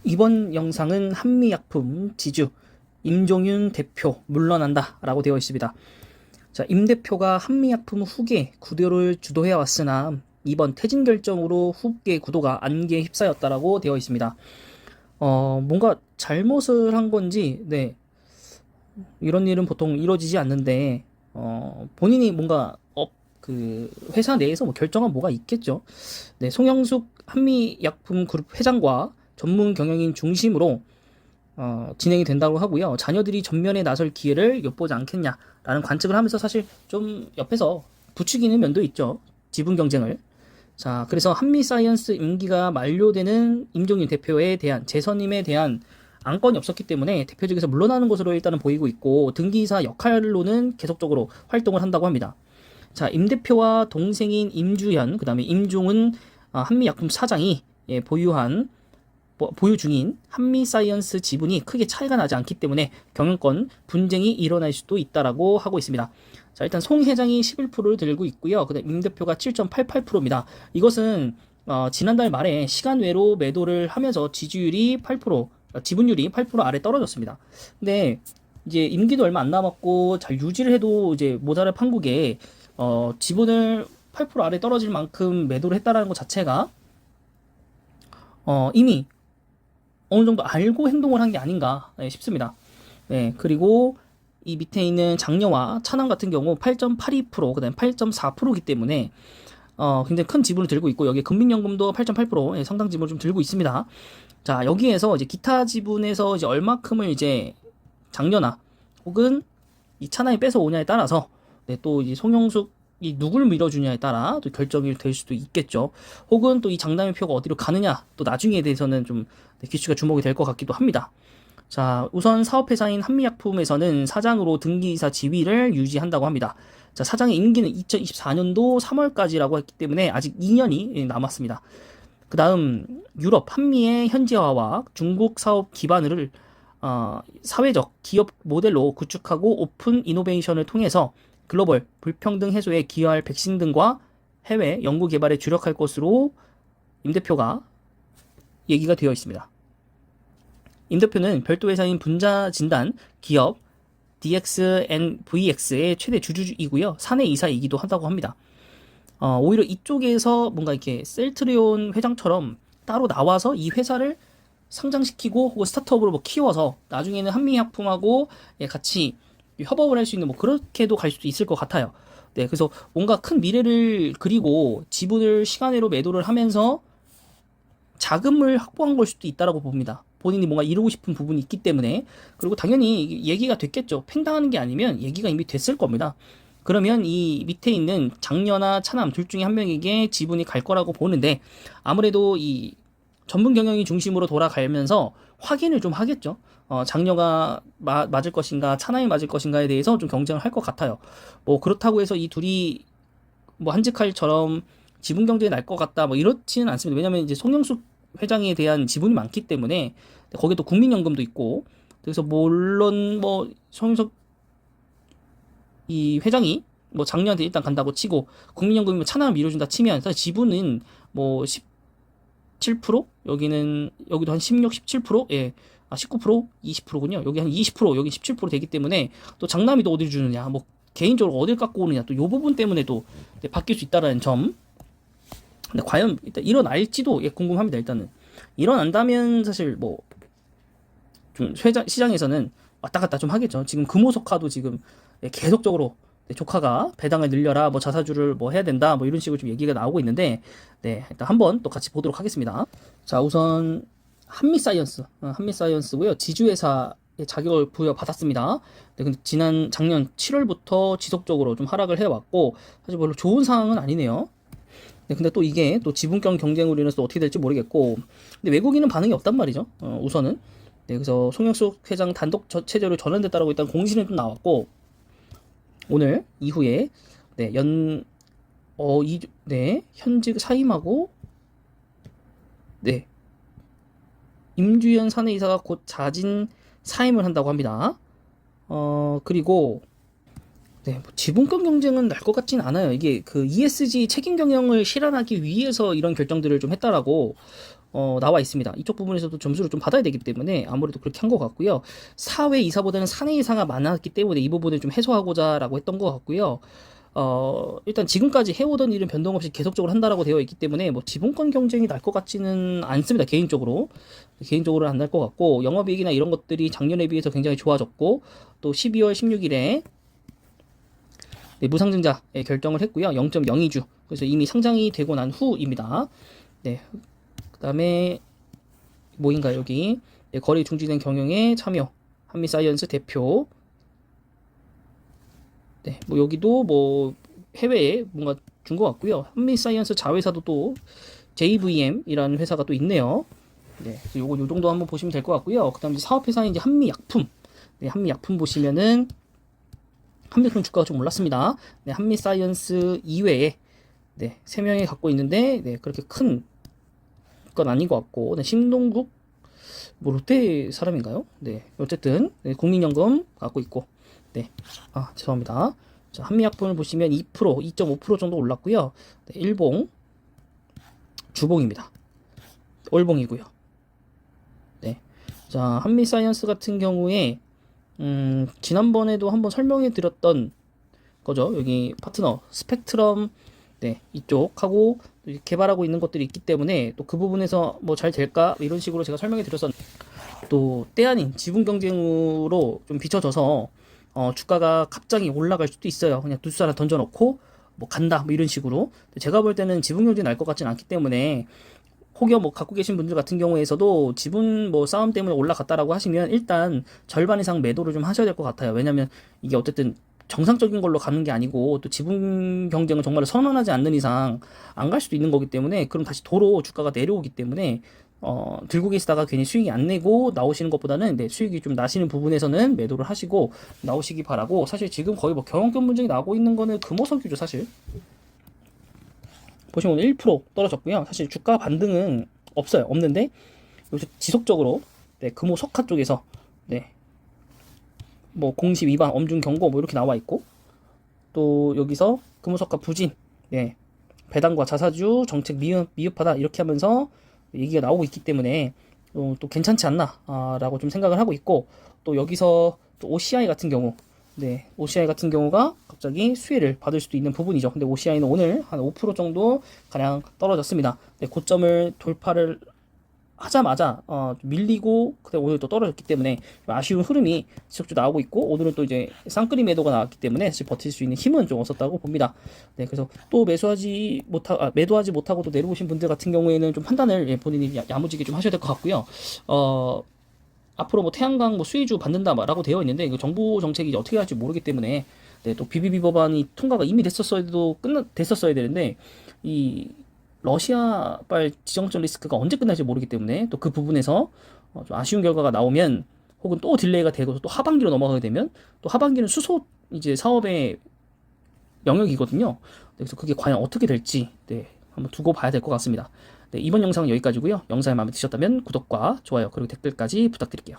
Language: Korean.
이번 영상은 한미약품 지주 임종윤 대표 물러난다 라고 되어 있습니다. 자, 임 대표가 한미약품 후계 구도를 주도해 왔으나 이번 퇴진 결정으로 후계 구도가 안개에 휩싸였다라고 되어 있습니다. 뭔가 잘못을 한 건지, 이런 일은 보통 이루어지지 않는데, 본인이 뭔가 그 회사 내에서 뭐 결정한 뭐가 있겠죠. 네, 송영숙 한미약품 그룹 회장과 전문 경영인 중심으로 진행이 된다고 하고요. 자녀들이 전면에 나설 기회를 엿보지 않겠냐라는 관측을 하면서 사실 좀 옆에서 부추기는 면도 있죠. 지분 경쟁을. 자, 그래서 한미사이언스 임기가 만료되는 임종윤 대표에 대한 재선임에 대한 안건이 없었기 때문에 대표직에서 물러나는 것으로 일단은 보이고 있고, 등기이사 역할로는 계속적으로 활동을 한다고 합니다. 자, 임 대표와 동생인 임주현, 그 다음에 임종은 한미약품 사장이 보유 중인 한미사이언스 지분이 크게 차이가 나지 않기 때문에 경영권 분쟁이 일어날 수도 있다라고 하고 있습니다. 자, 일단 송 회장이 11%를 들고 있고요. 그다음 임 대표가 7.88%입니다. 이것은 지난달 말에 시간 외로 매도를 하면서 지지율이 8%, 지분율이 8% 아래 떨어졌습니다. 근데 이제 임기도 얼마 안 남았고 잘 유지를 해도 이제 모자랄 판국에 지분을 8% 아래 떨어질 만큼 매도를 했다라는 것 자체가 이미 어느 정도 알고 행동을 한 게 아닌가 싶습니다. 네, 그리고 이 밑에 있는 장려와 차남 같은 경우 8.82%, 그다음 8.4%이기 때문에 굉장히 큰 지분을 들고 있고, 여기 금민연금도 8.8% 상당 지분을 좀 들고 있습니다. 자, 여기에서 이제 기타 지분에서 이제 얼마큼을 이제 장려나 혹은 이 차남이 뺏어 오냐에 따라서 또 이제 송영숙이 누굴 밀어주냐에 따라 또 결정이 될 수도 있겠죠. 혹은 또 이 장남의 표가 어디로 가느냐, 또 나중에 대해서는 좀 기슈가 주목이 될 것 같기도 합니다. 자, 우선 사업회사인 한미약품에서는 사장으로 등기이사 지위를 유지한다고 합니다. 자, 사장의 임기는 2024년도 3월까지라고 했기 때문에 아직 2년이 남았습니다. 그 다음 유럽 한미의 현지화와 중국 사업 기반을 사회적 기업 모델로 구축하고 오픈 이노베이션을 통해서 글로벌 불평등 해소에 기여할 백신 등과 해외 연구 개발에 주력할 것으로 임 대표가 얘기가 되어 있습니다. 임 대표는 별도 회사인 분자 진단 기업 DXNVX의 최대 주주이고요. 사내 이사이기도 한다고 합니다. 오히려 이쪽에서 뭔가 이렇게 셀트리온 회장처럼 따로 나와서 이 회사를 상장시키고 혹은 스타트업으로 뭐 키워서 나중에는 한미약품하고 같이 협업을 할 수 있는 뭐 그렇게도 갈 수도 있을 것 같아요. 네, 그래서 뭔가 큰 미래를 그리고 지분을 시간으로 매도를 하면서 자금을 확보한 걸 수도 있다라고 봅니다. 본인이 뭔가 이루고 싶은 부분이 있기 때문에. 그리고 당연히 얘기가 됐겠죠. 팽당하는 게 아니면 얘기가 이미 됐을 겁니다. 그러면 이 밑에 있는 장녀나 차남 둘 중에 한 명에게 지분이 갈 거라고 보는데, 아무래도 이 전문 경영이 중심으로 돌아가면서 확인을 좀 하겠죠. 장녀가 맞을 것인가, 차남이 맞을 것인가에 대해서 좀 경쟁을 할 것 같아요. 뭐 그렇다고 해서 이 둘이 뭐 한직할처럼 지분 경쟁이 날 것 같다, 뭐 이렇지는 않습니다. 왜냐면 이제 송영숙 회장에 대한 지분이 많기 때문에, 거기에 또 국민연금도 있고, 그래서 물론 뭐 송영숙 이 회장이 뭐 장녀한테 일단 간다고 치고 국민연금이 뭐 차남을 밀어준다 치면 사실 지분은 뭐 17%? 여기도 한 16, 17%? 예. 19%? 20%군요. 여기 한 20%, 여기 17% 되기 때문에 또 장남이 또 어딜 주느냐, 뭐 개인적으로 어딜 갖고 오느냐, 또 요 부분 때문에도 바뀔 수 있다라는 점. 근데 과연 일단 일어날지도 궁금합니다. 일단은 일어난다면 사실 뭐 좀 시장에서는 왔다 갔다 좀 하겠죠. 지금 금호석화도 지금 계속적으로 조카가 배당을 늘려라, 뭐 자사주를 뭐 해야 된다, 뭐 이런 식으로 좀 얘기가 나오고 있는데, 일단 한번 또 같이 보도록 하겠습니다. 자, 우선 한미사이언스고요. 지주회사의 자격을 부여받았습니다. 근데 작년 7월부터 지속적으로 좀 하락을 해왔고, 사실 별로 좋은 상황은 아니네요. 근데 또 이게 또 지분권 경쟁으로 인해서 어떻게 될지 모르겠고, 근데 외국인은 반응이 없단 말이죠. 우선은. 그래서 송영숙 회장 단독 체제로 전환됐다라고 일단 공시는 좀 나왔고, 오늘 이후에 현직 사임하고 임주현 사내이사가 곧 자진 사임을 한다고 합니다. 그리고 뭐 지분권 경쟁은 날 것 같진 않아요. 이게 그 ESG 책임 경영을 실현하기 위해서 이런 결정들을 좀 했다라고 나와 있습니다. 이쪽 부분에서도 점수를 좀 받아야 되기 때문에 아무래도 그렇게 한 것 같고요. 4회 이사보다는 4내 이사가 많았기 때문에 이 부분을 좀 해소하고자라고 했던 것 같고요. 일단 지금까지 해오던 일은 변동 없이 계속적으로 한다라고 되어 있기 때문에 뭐 지분권 경쟁이 날 것 같지는 않습니다. 개인적으로는 안 날 것 같고, 영업이익이나 이런 것들이 작년에 비해서 굉장히 좋아졌고, 또 12월 16일에 무상증자 결정을 했고요. 0.02주. 그래서 이미 상장이 되고 난 후입니다. 네. 그다음에 뭐인가 여기 거래 중지된 경영에 참여 한미사이언스 대표. 네, 뭐 여기도 뭐 해외에 뭔가 준 것 같고요. 한미사이언스 자회사도 또 JVM이라는 회사가 또 있네요. 네, 그래서 요 정도 한번 보시면 될 것 같고요. 그다음에 사업회사인 이제 한미약품. 네, 한미약품 보시면은 한미약품 주가가 좀 올랐습니다. 네, 한미사이언스 이외에 네, 3명이 갖고 있는데 네, 그렇게 큰 건 아닌 것 같고, 네, 신동국 뭐 롯데 사람인가요? 네, 어쨌든 네, 국민연금 갖고 있고, 네, 죄송합니다. 자, 한미약품을 보시면 2%, 2.5% 정도 올랐고요. 네, 일봉 주봉입니다. 월봉이고요. 네, 자, 한미사이언스 같은 경우에 지난번에도 한번 설명해 드렸던 거죠. 여기 파트너 스펙트럼 네, 이쪽하고 개발하고 있는 것들이 있기 때문에 또 그 부분에서 뭐 잘 될까 이런 식으로 제가 설명해 드렸었는데, 또 때 아닌 지분 경쟁으로 좀 비춰져서 주가가 갑자기 올라갈 수도 있어요. 그냥 두수 하나 던져놓고 뭐 간다 뭐 이런 식으로. 제가 볼 때는 지분 경쟁이 날 것 같지는 않기 때문에, 혹여 뭐 갖고 계신 분들 같은 경우에서도 지분 뭐 싸움 때문에 올라갔다라고 하시면 일단 절반 이상 매도를 좀 하셔야 될 것 같아요. 왜냐면 이게 어쨌든 정상적인 걸로 가는 게 아니고, 또 지분 경쟁을 정말 선언하지 않는 이상 안 갈 수도 있는 거기 때문에, 그럼 다시 도로 주가가 내려오기 때문에 들고 계시다가 괜히 수익이 안 내고 나오시는 것보다는 네, 수익이 좀 나시는 부분에서는 매도를 하시고 나오시기 바라고. 사실 지금 거의 뭐 경영권 분쟁이 나오고 있는 거는 금호석유죠. 사실 보시면 오늘 1% 떨어졌고요. 사실 주가 반등은 없는데 여기서 지속적으로 네, 금호석화 쪽에서 네, 뭐 공시 위반, 엄중 경고 뭐 이렇게 나와 있고, 또 여기서 금호석화 부진, 네, 배당과 자사주 정책 미흡하다 이렇게 하면서 얘기가 나오고 있기 때문에 또 괜찮지 않나라고 좀 생각을 하고 있고, 또 여기서 또 OCI 같은 경우, 네, OCI 같은 경우가 갑자기 수혜를 받을 수도 있는 부분이죠. 근데 OCI는 오늘 한 5% 정도 가량 떨어졌습니다. 네, 고점을 돌파를 하자마자 밀리고 그다음 오늘 또 떨어졌기 때문에 아쉬운 흐름이 지속적으로 나오고 있고, 오늘은 또 이제 쌍끌이 매도가 나왔기 때문에 사실 버틸 수 있는 힘은 좀 없었다고 봅니다. 네, 그래서 또 매도하지 못하고 또 내려오신 분들 같은 경우에는 좀 판단을 본인이 야무지게 좀 하셔야 될 것 같고요. 앞으로 뭐 태양광 뭐 수혜주 받는다라고 되어 있는데, 이거 정부 정책이 어떻게 할지 모르기 때문에 네, 또 BBB 법안이 통과가 이미 됐었어야 되는데, 이 러시아발 지정적 리스크가 언제 끝날지 모르기 때문에 또 그 부분에서 좀 아쉬운 결과가 나오면, 혹은 또 딜레이가 되고 또 하반기로 넘어가게 되면, 또 하반기는 수소 이제 사업의 영역이거든요. 그래서 그게 과연 어떻게 될지 네, 한번 두고 봐야 될 것 같습니다. 네, 이번 영상은 여기까지고요. 영상이 마음에 드셨다면 구독과 좋아요 그리고 댓글까지 부탁드릴게요.